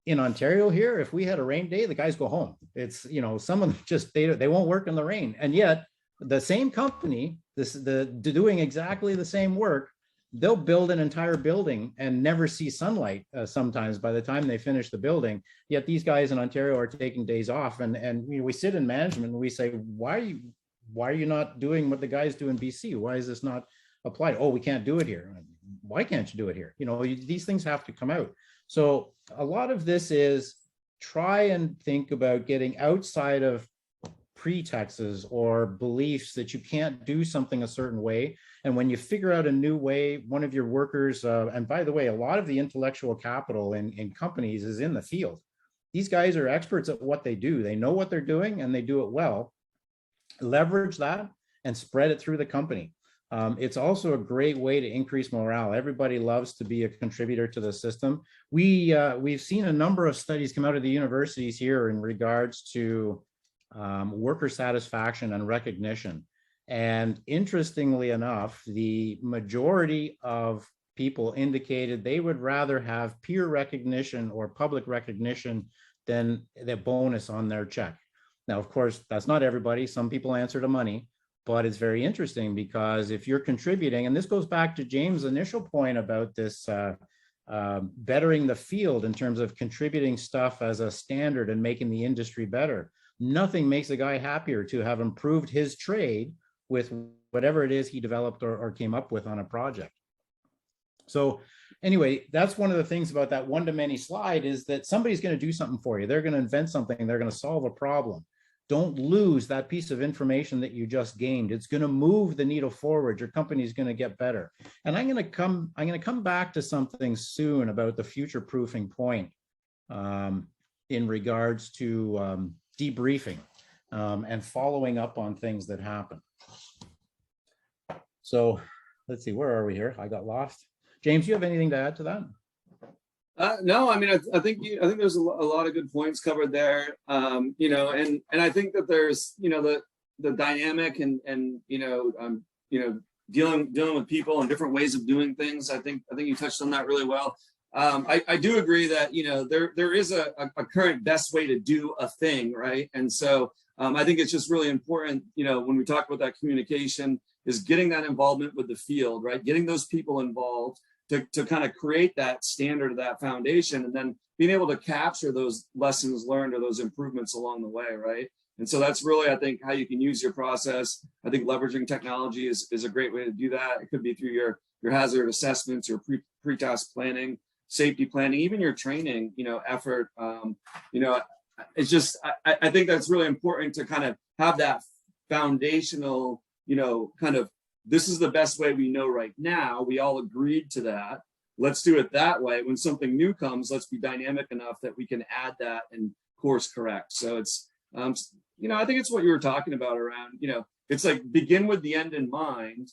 In Ontario here, if we had a rain day, the guys go home. It's, some of them just, they won't work in the rain. And yet the same company, doing exactly the same work, they'll build an entire building and never see sunlight sometimes by the time they finish the building. Yet these guys in Ontario are taking days off, and we sit in management and we say, why are you not doing what the guys do in BC? Why is this not applied? Oh, we can't do it here. Why can't you do it here? These things have to come out. So a lot of this is try and think about getting outside of pretexts or beliefs that you can't do something a certain way. And when you figure out a new way, one of your workers, and by the way, a lot of the intellectual capital in companies is in the field. These guys are experts at what they do. They know what they're doing and they do it well. Leverage that and spread it through the company. It's also a great way to increase morale. Everybody loves to be a contributor to the system. We've seen a number of studies come out of the universities here in regards to worker satisfaction and recognition. And interestingly enough, the majority of people indicated they would rather have peer recognition or public recognition than the bonus on their check. Now, of course, that's not everybody. Some people answer to money, but it's very interesting because if you're contributing, and this goes back to James' initial point about this bettering the field in terms of contributing stuff as a standard and making the industry better. Nothing makes a guy happier to have improved his trade with whatever it is he developed or came up with on a project. So anyway, that's one of the things about that one-to-many slide, is that somebody's going to do something for you. They're going to invent something. They're going to solve a problem. Don't lose that piece of information that you just gained. It's going to move the needle forward. Your company is going to get better. And I'm going to come back to something soon about the future proofing point in regards to debriefing and following up on things that happen. So let's see, where are we here? I got lost. James, you have anything to add to that? No, I mean, I think there's a lot of good points covered there. And I think that there's, the dynamic and dealing with people and different ways of doing things. I think you touched on that really well. I do agree that, there is a current best way to do a thing, right? And so I think it's just really important, when we talk about that communication, is getting that involvement with the field, right? Getting those people involved to kind of create that standard, that foundation, and then being able to capture those lessons learned or those improvements along the way, right? And so that's really, I think, how you can use your process. I think leveraging technology is a great way to do that. It could be through your hazard assessments, your pre-task planning, safety planning, even your training, effort. It's just, I think that's really important to kind of have that foundational, kind of, this is the best way we know right now. We all agreed to that. Let's do it that way. When something new comes, let's be dynamic enough that we can add that and course correct. So it's, I think it's what you were talking about around, it's like begin with the end in mind,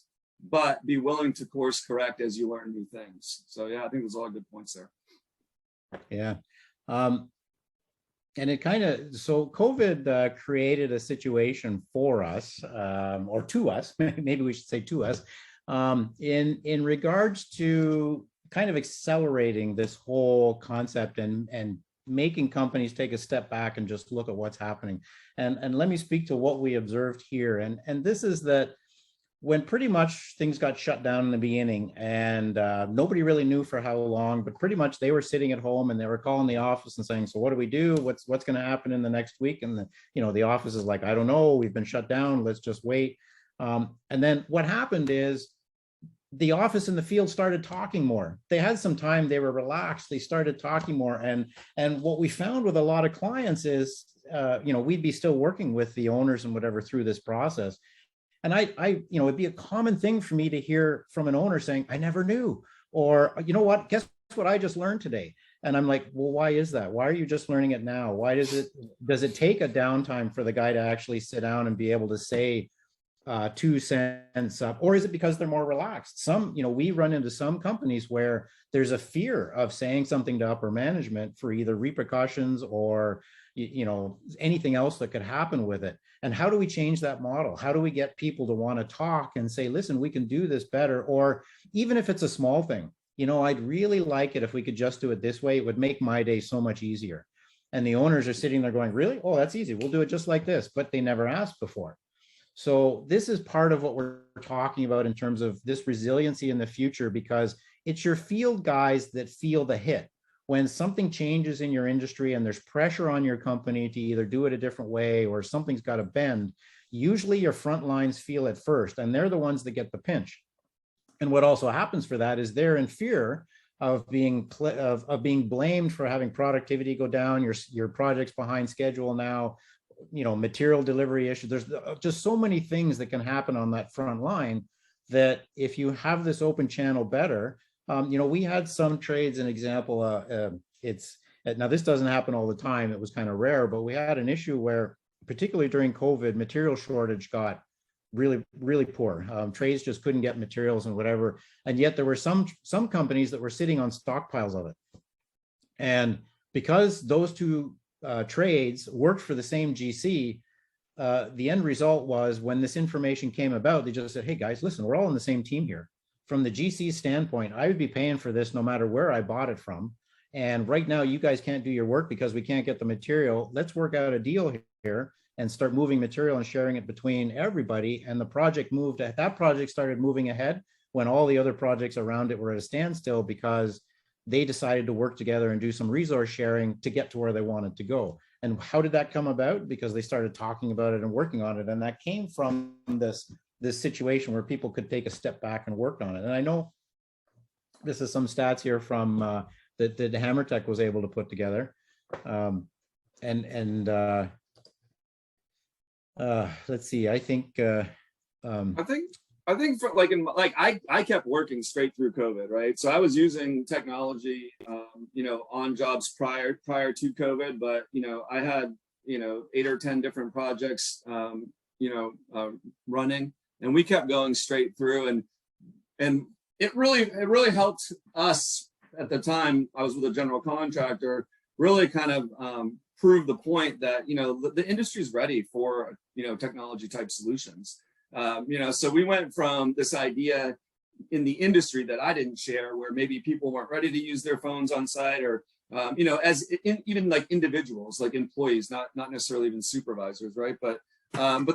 but be willing to course correct as you learn new things. So yeah, I think there's a lot of good points there. Yeah. And it kind of, so COVID created a situation for us, or to us, maybe we should say to us, in regards to kind of accelerating this whole concept and making companies take a step back and just look at what's happening. And let me speak to what we observed here. And this is that when pretty much things got shut down in the beginning, and nobody really knew for how long, but pretty much they were sitting at home and they were calling the office and saying, so what do we do? What's going to happen in the next week? And the office is like, I don't know, we've been shut down, let's just wait. And then what happened is the office in the field started talking more. They had some time, they were relaxed, they started talking more. And what we found with a lot of clients is, we'd be still working with the owners and whatever through this process. And it'd be a common thing for me to hear from an owner saying, I never knew, or, you know what, guess what I just learned today. And I'm like, well, why is that? Why are you just learning it now? Why does it take a downtime for the guy to actually sit down and be able to say 2 cents up? Or is it because they're more relaxed? We run into some companies where there's a fear of saying something to upper management for either repercussions or, anything else that could happen with it. And how do we change that model? How do we get people to want to talk and say, listen, we can do this better? Or even if it's a small thing, I'd really like it if we could just do it this way. It would make my day so much easier. And the owners are sitting there going, really? Oh, that's easy. We'll do it just like this. But they never asked before. So this is part of what we're talking about in terms of this resiliency in the future, because it's your field guys that feel the hit. When something changes in your industry and there's pressure on your company to either do it a different way or something's got to bend, usually your front lines feel it first, and they're the ones that get the pinch. And what also happens for that is they're in fear of being blamed for having productivity go down, your project's behind schedule now, material delivery issues. There's just so many things that can happen on that front line that if you have this open channel better, we had some trades, an example, now this doesn't happen all the time, it was kind of rare, but we had an issue where, particularly during COVID, material shortage got really, really poor. Trades just couldn't get materials and whatever. And yet there were some companies that were sitting on stockpiles of it. And because those two trades worked for the same GC, the end result was when this information came about, they just said, hey guys, listen, we're all on the same team here. From the GC standpoint, I would be paying for this no matter where I bought it from. And right now you guys can't do your work because we can't get the material. Let's work out a deal here and start moving material and sharing it between everybody. And that project started moving ahead when all the other projects around it were at a standstill, because they decided to work together and do some resource sharing to get to where they wanted to go. And how did that come about? Because they started talking about it and working on it. And that came from this situation where people could take a step back and work on it. And I know this is some stats here from that HammerTech was able to put together. Let's see, I think for I kept working straight through COVID, right? So I was using technology, on jobs prior to COVID, but I had 8 or 10 different projects, running, and we kept going straight through, and it really helped us at the time. I was with a general contractor, really kind of prove the point that the industry is ready for technology type solutions. So we went from this idea in the industry that I didn't share, where maybe people weren't ready to use their phones on site, or even like individuals, like employees, not necessarily even supervisors, right? But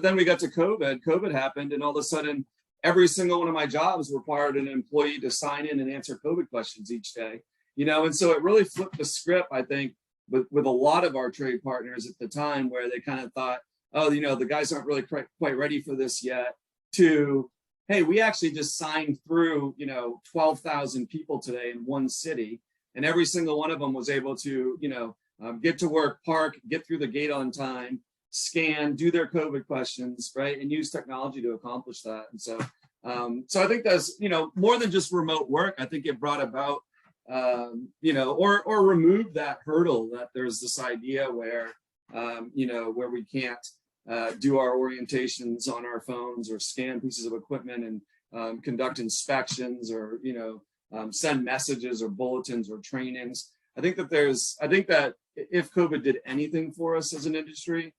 then we got to COVID. COVID happened, and all of a sudden, every single one of my jobs required an employee to sign in and answer COVID questions each day. And so it really flipped the script, I think, with a lot of our trade partners at the time, where they kind of thought, oh, the guys aren't really quite ready for this yet, to, hey, we actually just signed through, 12,000 people today in one city, and every single one of them was able to, get to work, park, get through the gate on time, scan, do their COVID questions, right, and use technology to accomplish that. And so, I think that's, more than just remote work. I think it brought about, or removed that hurdle that there's this idea where, where we can't do our orientations on our phones, or scan pieces of equipment and conduct inspections, or send messages or bulletins or trainings. I think that if COVID did anything for us as an industry,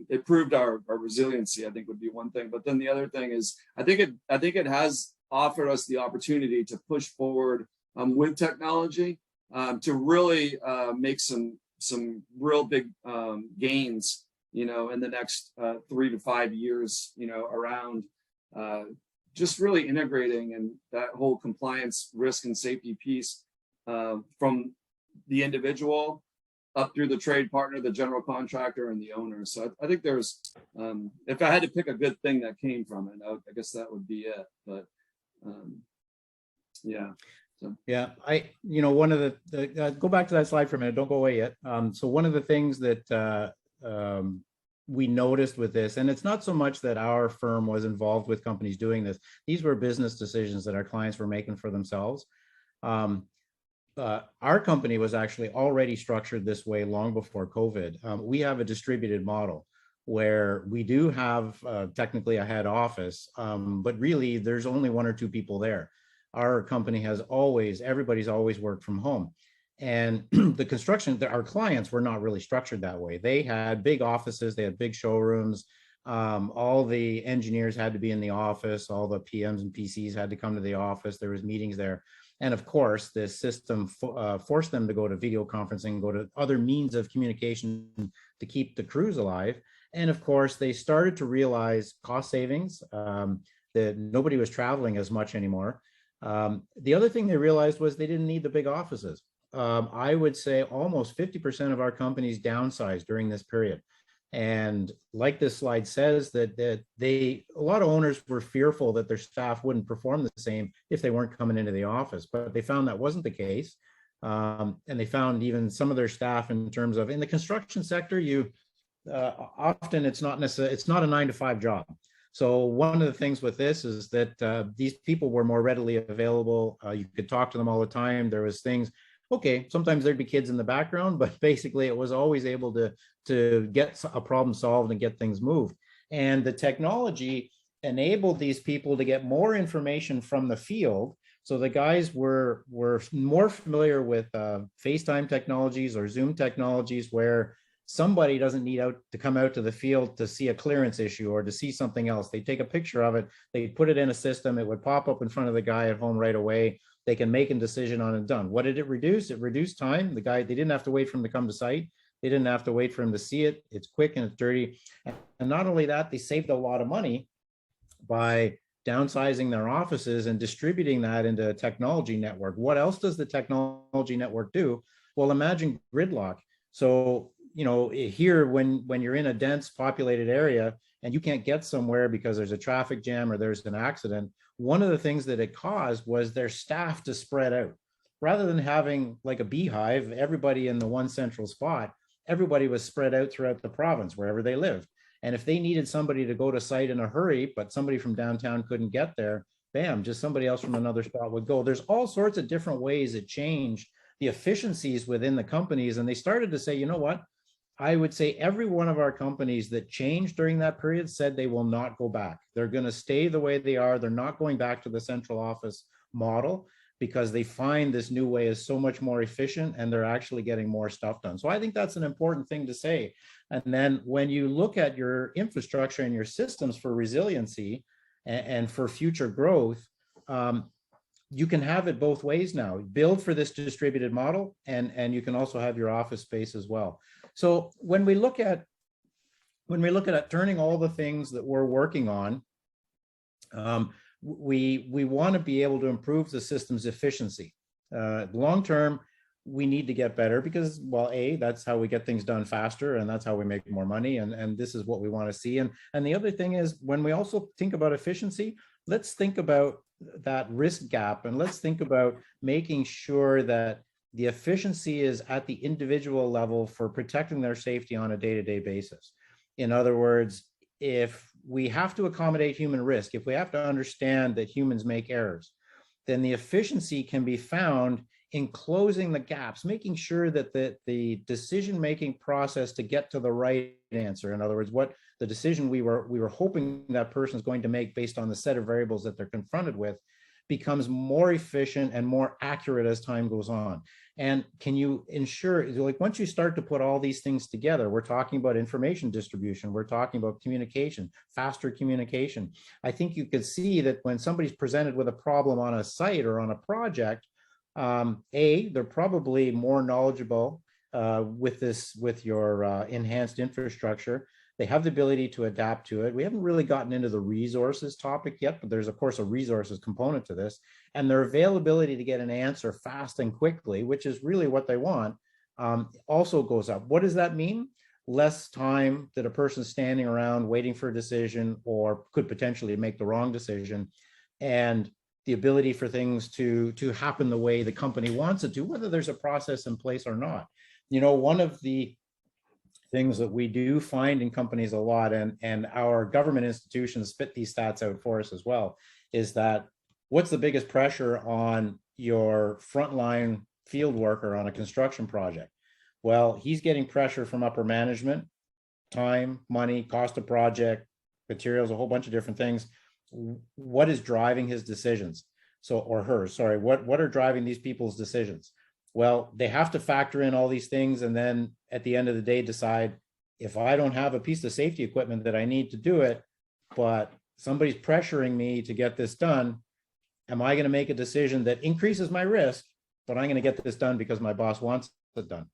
it proved our resiliency, I think, would be one thing. But then the other thing is, I think it has offered us the opportunity to push forward with technology to really make some real big gains, you know, in the next 3 to 5 years, you know, around just really integrating and that whole compliance, risk, and safety piece from the individual up through the trade partner, the general contractor, and the owner. So I think there's, if I had to pick a good thing that came from it, I guess that would be it. But yeah. So. Yeah, one of the, go back to that slide for a minute, don't go away yet. So one of the things that we noticed with this, and it's not so much that our firm was involved with companies doing this, these were business decisions that our clients were making for themselves. Our company was actually already structured this way long before COVID. We have a distributed model where we do have technically a head office, but really there's only 1 or 2 people there. Our company has always, everybody's always worked from home. And the construction, our clients were not really structured that way. They had big offices, they had big showrooms. All the engineers had to be in the office, all the PMs and PCs had to come to the office, there was meetings there. And of course, this system forced them to go to video conferencing, go to other means of communication to keep the crews alive. And of course, they started to realize cost savings, that nobody was traveling as much anymore. The other thing they realized was they didn't need the big offices. I would say almost 50% of our companies downsized during this period. And like this slide says, that a lot of owners were fearful that their staff wouldn't perform the same if they weren't coming into the office, but they found that wasn't the case. And they found even some of their staff, in terms of, in the construction sector, often it's not necessarily, it's not a 9-to-5 job. So one of the things with this is that these people were more readily available. You could talk to them all the time. There was things, okay, sometimes there'd be kids in the background, but basically it was always able to get a problem solved and get things moved. And the technology enabled these people to get more information from the field. So the guys were more familiar with FaceTime technologies or Zoom technologies, where somebody doesn't need to come out to the field to see a clearance issue or to see something else. They take a picture of it, they put it in a system, it would pop up in front of the guy at home right away. They can make a decision on it, done. What did it reduce? It reduced time. The guy, they didn't have to wait for him to come to site. They didn't have to wait for him to see it. It's quick and it's dirty. And not only that, they saved a lot of money by downsizing their offices and distributing that into a technology network. What else does the technology network do? Well, imagine gridlock. So, here, when you're in a dense populated area and you can't get somewhere because there's a traffic jam or there's an accident, one of the things that it caused was their staff to spread out. Rather than having like a beehive, everybody in the one central spot, everybody was spread out throughout the province, wherever they lived. And if they needed somebody to go to site in a hurry, but somebody from downtown couldn't get there, bam, just somebody else from another spot would go. There's all sorts of different ways it changed the efficiencies within the companies. And they started to say, you know what? I would say every one of our companies that changed during that period said they will not go back. They're going to stay the way they are. They're not going back to the central office model because they find this new way is so much more efficient and they're actually getting more stuff done. So I think that's an important thing to say. And then when you look at your infrastructure and your systems for resiliency and for future growth, you can have it both ways now. Build for this distributed model, and you can also have your office space as well. So when we look at turning all the things that we're working on, we want to be able to improve the system's efficiency. Long term, we need to get better because, well, that's how we get things done faster, and that's how we make more money, and this is what we want to see. And the other thing is, when we also think about efficiency, let's think about that risk gap, and let's think about making sure that the efficiency is at the individual level for protecting their safety on a day-to-day basis. In other words, if we have to accommodate human risk, if we have to understand that humans make errors, then the efficiency can be found in closing the gaps, making sure that the decision-making process to get to the right answer, in other words, what the decision we were hoping that person is going to make based on the set of variables that they're confronted with, becomes more efficient and more accurate as time goes on. And can you ensure, like, once you start to put all these things together, we're talking about information distribution, we're talking about communication, faster communication. I think you could see that when somebody's presented with a problem on a site or on a project, They're probably more knowledgeable with your enhanced infrastructure. They have the ability to adapt to it. We haven't really gotten into the resources topic yet, but there's of course a resources component to this, and their availability to get an answer fast and quickly, which is really what they want, also goes up. What does that mean? Less time that a person's standing around waiting for a decision or could potentially make the wrong decision, and the ability for things to happen the way the company wants it to, whether there's a process in place or not. You know, one of the things that we do find in companies a lot, and our government institutions spit these stats out for us as well, is that what's the biggest pressure on your frontline field worker on a construction project? Well, he's getting pressure from upper management, time, money, cost of project, materials, a whole bunch of different things. What is driving his decisions? So, or hers, sorry, what are driving these people's decisions? Well, they have to factor in all these things, and then at the end of the day decide, if I don't have a piece of safety equipment that I need to do it, but somebody's pressuring me to get this done, am I going to make a decision that increases my risk, but I'm going to get this done because my boss wants it done?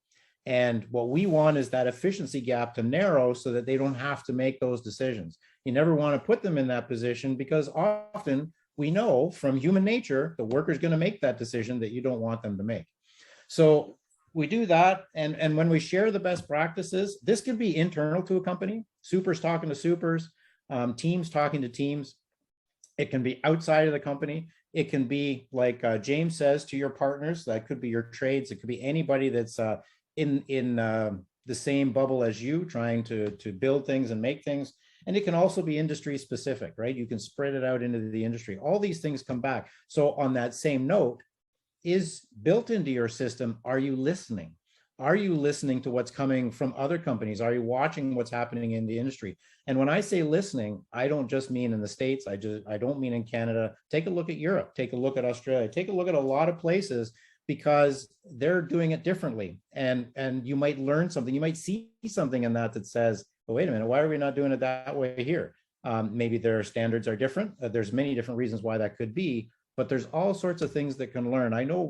And what we want is that efficiency gap to narrow so that they don't have to make those decisions. You never want to put them in that position, because often we know from human nature, the worker's going to make that decision that you don't want them to make. So we do that. And when we share the best practices, this can be internal to a company, supers talking to supers, teams talking to teams. It can be outside of the company. It can be like James says, to your partners. That could be your trades. It could be anybody that's in the same bubble as you, trying to build things and make things. And it can also be industry specific, right? You can spread it out into the industry. All these things come back. So on that same note, is built into your system, are you listening? Are you listening to what's coming from other companies? Are you watching what's happening in the industry? And when I say listening, I don't just mean in the States. I don't mean in Canada. Take a look at Europe. Take a look at Australia. Take a look at a lot of places, because they're doing it differently. And you might learn something. You might see something in that says, oh, wait a minute, why are we not doing it that way here? Maybe their standards are different. There's many different reasons why that could be, but there's all sorts of things that can learn. I know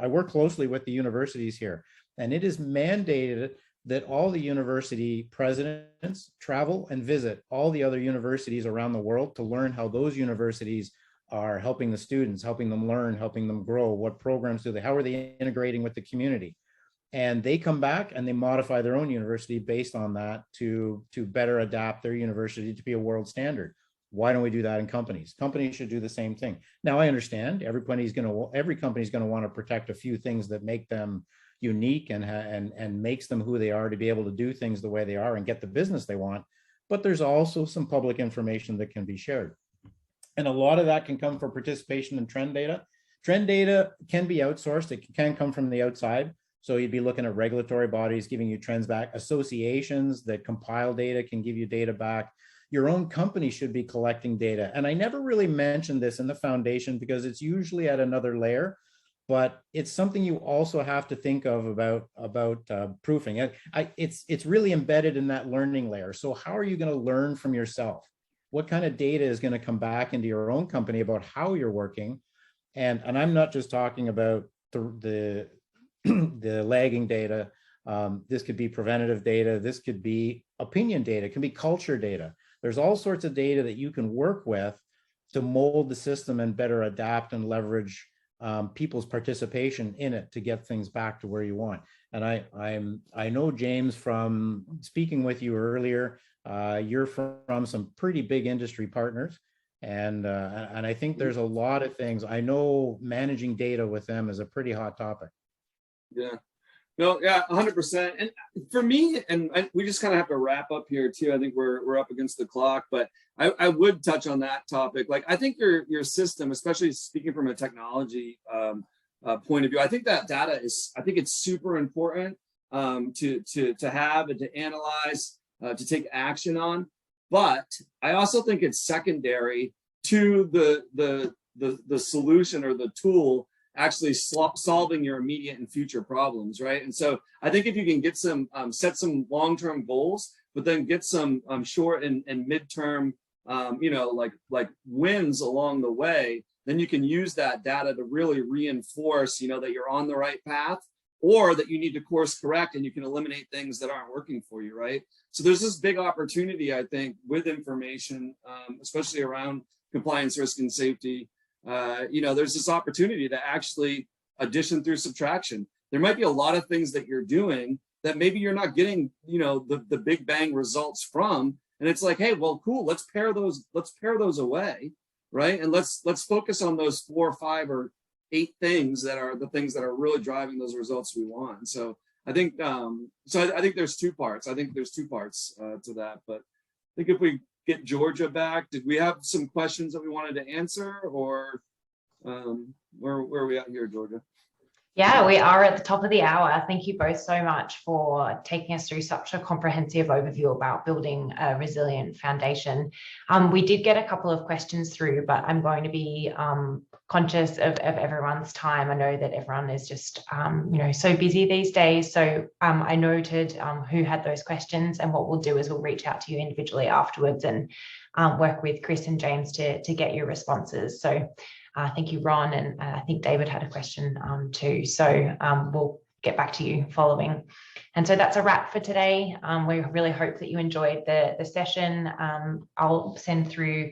I work closely with the universities here, and it is mandated that all the university presidents travel and visit all the other universities around the world to learn how those universities are helping the students, helping them learn, helping them grow. What programs do they, how are they integrating with the community? And they come back and they modify their own university based on that to better adapt their university to be a world standard. Why don't we do that in companies? Companies should do the same thing. Now, I understand every company's going to want to protect a few things that make them unique and makes them who they are to be able to do things the way they are and get the business they want. But there's also some public information that can be shared. And a lot of that can come from participation in trend data. Trend data can be outsourced. It can come from the outside. So you'd be looking at regulatory bodies giving you trends back. Associations that compile data can give you data back. Your own company should be collecting data. And I never really mentioned this in the foundation because it's usually at another layer, but it's something you also have to think of about proofing. It's really embedded in that learning layer. So how are you going to learn from yourself? What kind of data is going to come back into your own company about how you're working? And I'm not just talking about the lagging data. This could be preventative data. This could be opinion data. It can be culture data. There's all sorts of data that you can work with to mold the system and better adapt and leverage people's participation in it to get things back to where you want. And I know, James, from speaking with you earlier, you're from some pretty big industry partners. And I think there's a lot of things. I know managing data with them is a pretty hot topic. Yeah. No, yeah, 100%. And for me, and we just kind of have to wrap up here too. I think we're up against the clock, but I would touch on that topic. Like, I think your system, especially speaking from a technology point of view, I think that data is, I think it's super important to have and to analyze, to take action on. But I also think it's secondary to the solution or the tool actually solving your immediate and future problems, right? And so I think if you can get some, set some long-term goals, but then get some short and midterm, like wins along the way, then you can use that data to really reinforce, that you're on the right path, or that you need to course correct and you can eliminate things that aren't working for you, right? So there's this big opportunity, I think, with information, especially around compliance, risk, and safety. There's this opportunity to actually addition through subtraction. There might be a lot of things that you're doing that maybe you're not getting, the big bang results from. And it's like, hey, well, cool, let's pair those away, right? And let's focus on those 4 or 5 or 8 things that are the things that are really driving those results we want. So I think I think there's 2 parts. I think there's 2 parts to that. But I think if we get Georgia back, did we have some questions that we wanted to answer, or where are we at here, Georgia? Yeah, we are at the top of the hour. Thank you both so much for taking us through such a comprehensive overview about building a resilient foundation. We did get a couple of questions through, but I'm going to be conscious of everyone's time. I know that everyone is just, so busy these days. So I noted who had those questions, and what we'll do is we'll reach out to you individually afterwards and work with Chris and James to get your responses. So thank you, Ron, and I think David had a question too. So we'll get back to you following. And so that's a wrap for today. We really hope that you enjoyed the session. I'll send through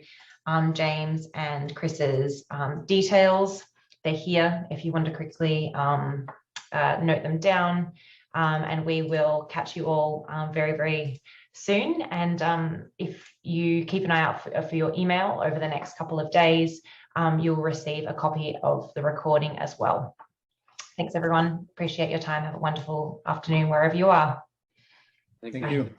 James and Chris's details. They're here if you want to quickly note them down. And we will catch you all very, very soon. And if you keep an eye out for your email over the next couple of days, you'll receive a copy of the recording as well. Thanks, everyone. Appreciate your time. Have a wonderful afternoon wherever you are. Thank you.